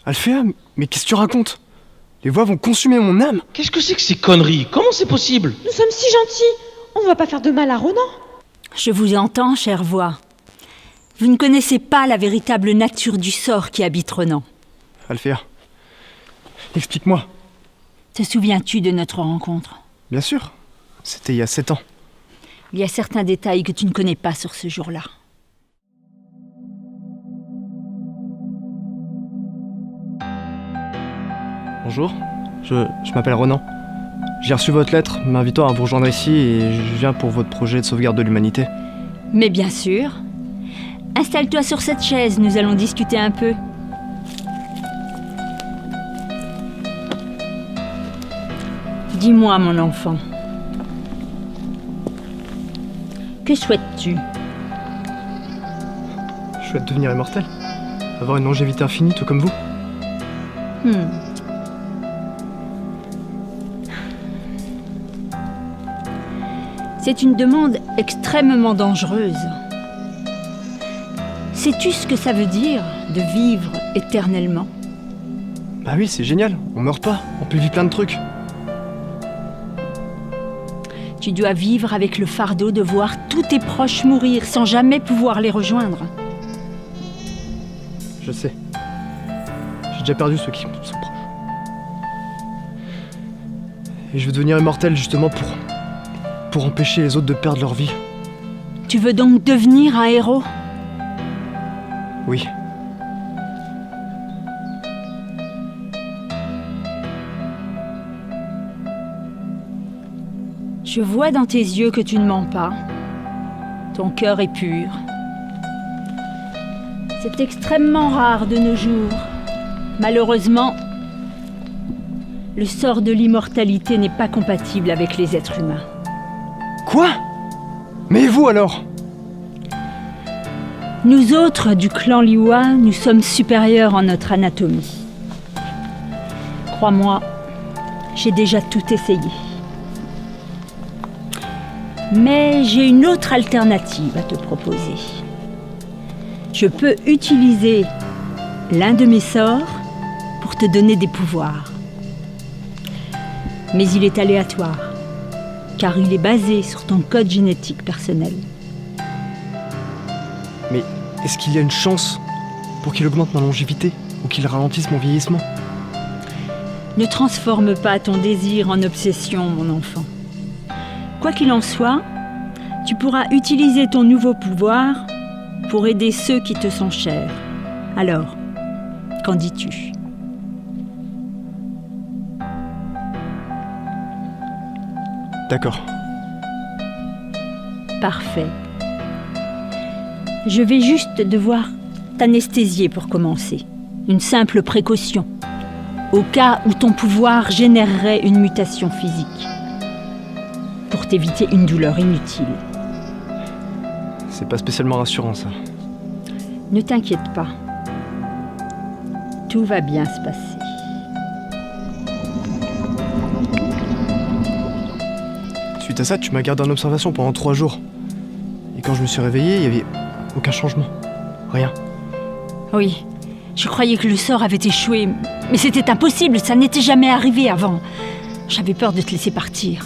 Alphéa, mais qu'est-ce que tu racontes? Les voix vont consumer mon âme. Qu'est-ce que c'est que ces conneries? Comment c'est possible? Nous sommes si gentils. On ne va pas faire de mal à Ronan. Je vous entends, chère voix. Vous ne connaissez pas la véritable nature du sort qui habite Ronan. Alphéa, explique-moi. Te souviens-tu de notre rencontre? Bien sûr, c'était il y a 7 ans. Il y a certains détails que tu ne connais pas sur ce jour-là. Bonjour, je m'appelle Ronan. J'ai reçu votre lettre m'invitant à vous rejoindre ici et je viens pour votre projet de sauvegarde de l'humanité. Mais bien sûr. Installe-toi sur cette chaise, nous allons discuter un peu. Dis-moi, mon enfant. Que souhaites-tu? Je souhaite devenir immortel. Avoir une longévité infinie, tout comme vous. C'est une demande extrêmement dangereuse. Sais-tu ce que ça veut dire de vivre éternellement? Bah oui, c'est génial, on meurt pas, on peut vivre plein de trucs. Tu dois vivre avec le fardeau de voir tous tes proches mourir sans jamais pouvoir les rejoindre. Je sais. J'ai déjà perdu ceux qui me sont proches. Et je veux devenir immortel justement pour empêcher les autres de perdre leur vie. Tu veux donc devenir un héros? Oui. Je vois dans tes yeux que tu ne mens pas. Ton cœur est pur. C'est extrêmement rare de nos jours. Malheureusement, le sort de l'immortalité n'est pas compatible avec les êtres humains. Quoi? Mais et vous alors? Nous autres du clan Liyue, nous sommes supérieurs en notre anatomie. Crois-moi, j'ai déjà tout essayé. Mais j'ai une autre alternative à te proposer. Je peux utiliser l'un de mes sorts pour te donner des pouvoirs. Mais il est aléatoire, car il est basé sur ton code génétique personnel. Mais est-ce qu'il y a une chance pour qu'il augmente ma longévité ou qu'il ralentisse mon vieillissement? Ne transforme pas ton désir en obsession, mon enfant. Quoi qu'il en soit, tu pourras utiliser ton nouveau pouvoir pour aider ceux qui te sont chers. Alors, qu'en dis-tu? D'accord. Parfait. Je vais juste devoir t'anesthésier pour commencer. Une simple précaution, au cas où ton pouvoir générerait une mutation physique, pour t'éviter une douleur inutile. C'est pas spécialement rassurant ça. Ne t'inquiète pas. Tout va bien se passer. Suite à ça, tu m'as gardé en observation pendant 3 jours. Et quand je me suis réveillé, il y avait aucun changement. Rien. Oui, je croyais que le sort avait échoué, mais c'était impossible, ça n'était jamais arrivé avant. J'avais peur de te laisser partir.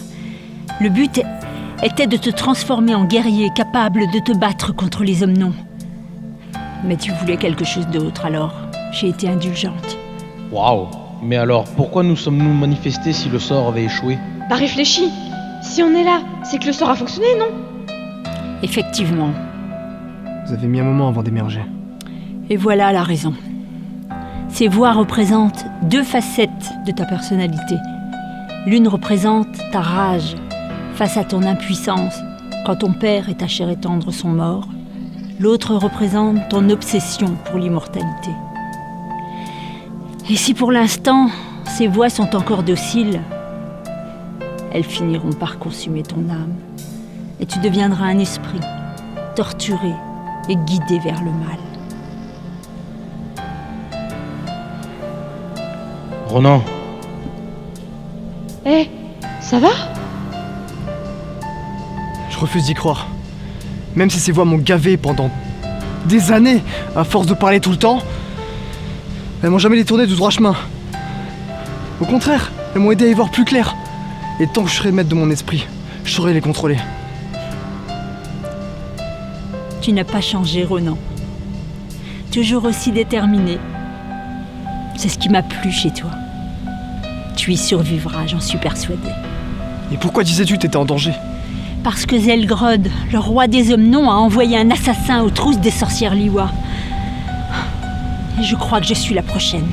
Le but était de te transformer en guerrier capable de te battre contre les hommes non. Mais tu voulais quelque chose d'autre, alors j'ai été indulgente. Waouh! Mais alors, pourquoi nous sommes-nous manifestés si le sort avait échoué? Bah réfléchis. Si on est là, c'est que le sort a fonctionné, non? Effectivement. Vous avez mis un moment avant d'émerger. Et voilà la raison. Ces voix représentent 2 facettes de ta personnalité. L'une représente ta rage face à ton impuissance quand ton père et ta chair et tendre sont morts. L'autre représente ton obsession pour l'immortalité. Et si pour l'instant, ces voix sont encore dociles, elles finiront par consumer ton âme. Et tu deviendras un esprit, torturé et guidé vers le mal. Ronan, Eh, ça va? Je refuse d'y croire. Même si ces voix m'ont gavé pendant des années, à force de parler tout le temps, Elles m'ont jamais détourné du droit chemin. Au contraire, elles m'ont aidé à y voir plus clair. Et tant que je serai maître de mon esprit, je saurai les contrôler. Tu n'as pas changé, Ronan. Toujours aussi déterminé. C'est ce qui m'a plu chez toi. Tu y survivras, j'en suis persuadée. Et pourquoi disais-tu que t'étais en danger? Parce que Zelgrod, le roi des hommes non, a envoyé un assassin aux trousses des sorcières Liwa. Et je crois que je suis la prochaine.